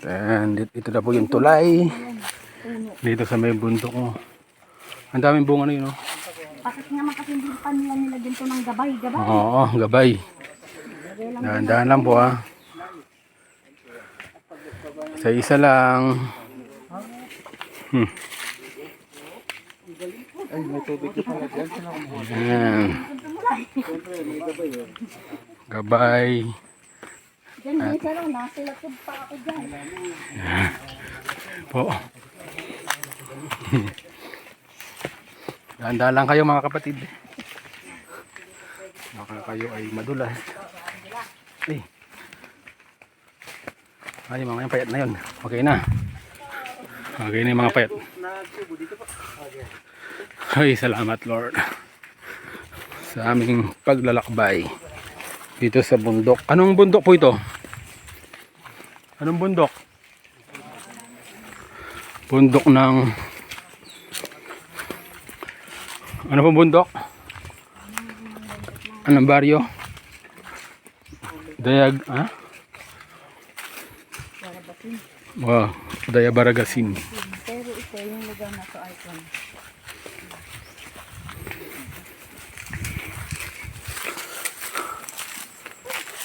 And ito na po yung tulay. Dito sa may bundok mo. Ang daming bunga na yun, no? Bakit nga man kasi hindi pa nila nilagyan to ng gabay? Oo, gabay. Dahan-dahan lang po, ha. Sa isa lang. Ay, may tubig na pala dyan. Ayan. Gabay. Diyan din siya lang, nasilatod pa ako dyan. Po. Dahan-dahan lang kayo mga kapatid. Baka kayo ay madulas. Ay, mga yung payat na yun. Okay na. Okay na yung mga payat. Ay, salamat Lord. Sa aming paglalakbay dito sa bundok. Anong bundok po ito? Anong bundok? Bundok ng... Ano pong bundok? Anong baryo? Dayag, ha? Wow, Dayabaragasin. Pero ito yung lugar na to icon.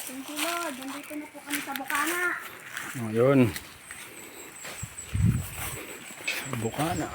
Thank you Lord, nandito na po kami sa Bukana. Ayun. Bukana.